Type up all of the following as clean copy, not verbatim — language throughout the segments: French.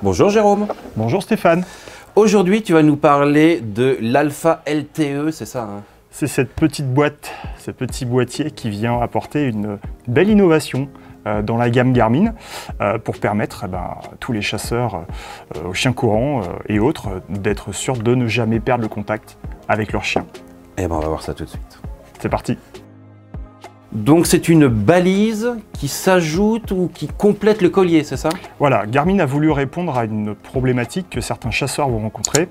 Bonjour Jérôme. Bonjour Stéphane. Aujourd'hui, tu vas nous parler de l'Alpha LTE, c'est ça hein? C'est cette petite boîte, ce petit boîtier qui vient apporter une belle innovation dans la gamme Garmin pour permettre à tous les chasseurs aux chiens courants et autres d'être sûrs de ne jamais perdre le contact avec leur chien. Eh ben, on va voir ça tout de suite. C'est parti. Donc c'est une balise qui s'ajoute ou qui complète le collier, c'est ça? Voilà, Garmin a voulu répondre à une problématique que certains chasseurs vont rencontrer,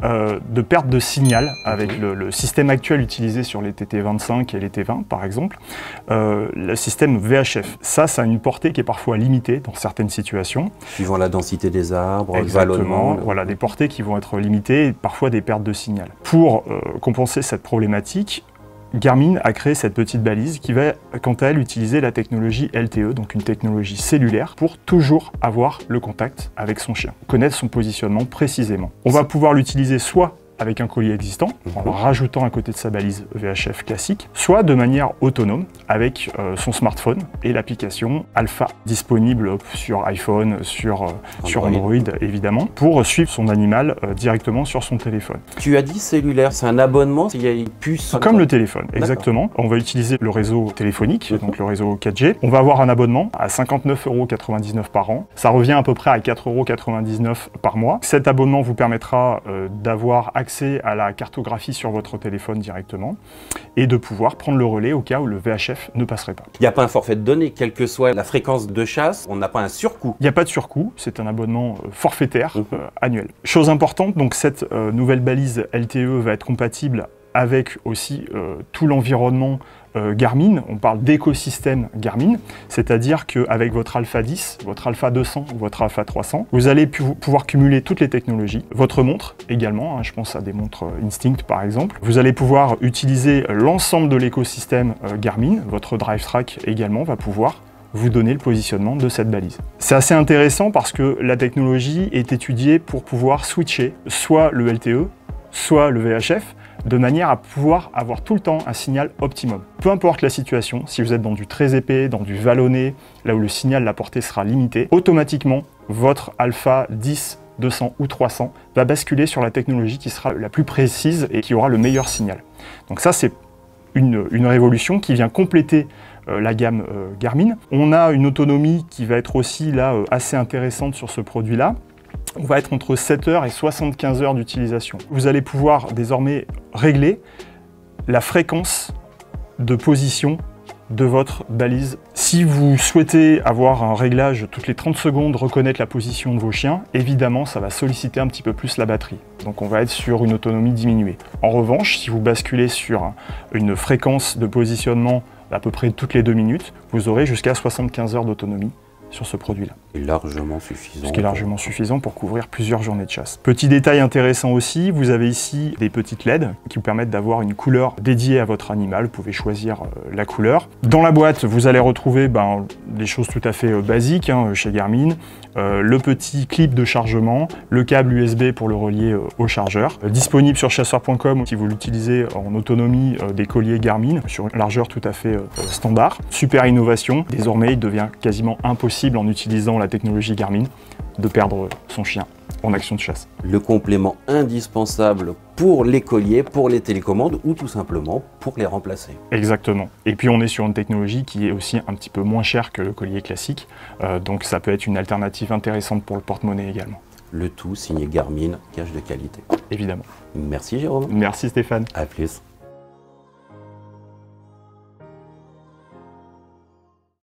de perte de signal avec le système actuel utilisé sur les TT25 et les T20 par exemple, le système VHF. Ça a une portée qui est parfois limitée dans certaines situations. Suivant la densité des arbres, exactement, le vallonnement. Voilà, des portées qui vont être limitées et parfois des pertes de signal. Pour compenser cette problématique, Garmin a créé cette petite balise qui va, quant à elle, utiliser la technologie LTE, donc une technologie cellulaire, pour toujours avoir le contact avec son chien, connaître son positionnement précisément. On va pouvoir l'utiliser soit avec un collier existant, en rajoutant à côté de sa balise VHF classique, soit de manière autonome, avec son smartphone et l'application Alpha, disponible sur iPhone, sur Android évidemment, pour suivre son animal directement sur son téléphone. Tu as dit cellulaire, c'est un abonnement, il y a une puce comme le téléphone, exactement. On va utiliser le réseau téléphonique, donc le réseau 4G. On va avoir un abonnement à 59,99 € par an. Ça revient à peu près à 4,99 € par mois. Cet abonnement vous permettra d'avoir accès à la cartographie sur votre téléphone directement et de pouvoir prendre le relais au cas où le VHF ne passerait pas. Il n'y a pas un forfait de données, quelle que soit la fréquence de chasse, on n'a pas un surcoût. Il n'y a pas de surcoût, c'est un abonnement forfaitaire annuel. Chose importante, donc cette nouvelle balise LTE va être compatible avec aussi tout l'environnement Garmin. On parle d'écosystème Garmin, c'est-à-dire qu'avec votre Alpha 10, votre Alpha 200 ou votre Alpha 300, vous allez pouvoir cumuler toutes les technologies. Votre montre également, je pense à des montres Instinct par exemple. Vous allez pouvoir utiliser l'ensemble de l'écosystème Garmin. Votre Drive Track également va pouvoir vous donner le positionnement de cette balise. C'est assez intéressant parce que la technologie est étudiée pour pouvoir switcher soit le LTE, soit le VHF, de manière à pouvoir avoir tout le temps un signal optimum. Peu importe la situation, si vous êtes dans du très épais, dans du vallonné, là où le signal, la portée sera limitée, automatiquement, votre Alpha 10, 200 ou 300 va basculer sur la technologie qui sera la plus précise et qui aura le meilleur signal. Donc ça, c'est une révolution qui vient compléter la gamme Garmin. On a une autonomie qui va être aussi là assez intéressante sur ce produit-là. On va être entre 7 heures et 75 heures d'utilisation. Vous allez pouvoir désormais régler la fréquence de position de votre balise. Si vous souhaitez avoir un réglage toutes les 30 secondes, reconnaître la position de vos chiens, évidemment ça va solliciter un petit peu plus la batterie. Donc on va être sur une autonomie diminuée. En revanche, si vous basculez sur une fréquence de positionnement à peu près toutes les 2 minutes, vous aurez jusqu'à 75 heures d'autonomie sur ce produit-là. Largement suffisant. Ce qui est largement suffisant pour couvrir plusieurs journées de chasse. Petit détail intéressant aussi, vous avez ici des petites LED qui vous permettent d'avoir une couleur dédiée à votre animal. Vous pouvez choisir la couleur. Dans la boîte, vous allez retrouver des choses tout à fait basiques chez Garmin. Le petit clip de chargement, le câble USB pour le relier au chargeur. Disponible sur chasseur.com si vous l'utilisez en autonomie des colliers Garmin sur une largeur tout à fait standard. Super innovation. Désormais, il devient quasiment impossible en utilisant la technologie Garmin de perdre son chien en action de chasse. Le complément indispensable pour les colliers, pour les télécommandes ou tout simplement pour les remplacer. Exactement. Et puis on est sur une technologie qui est aussi un petit peu moins chère que le collier classique, donc ça peut être une alternative intéressante pour le porte-monnaie également. Le tout signé Garmin, gage de qualité. Évidemment. Merci Jérôme. Merci Stéphane. À plus.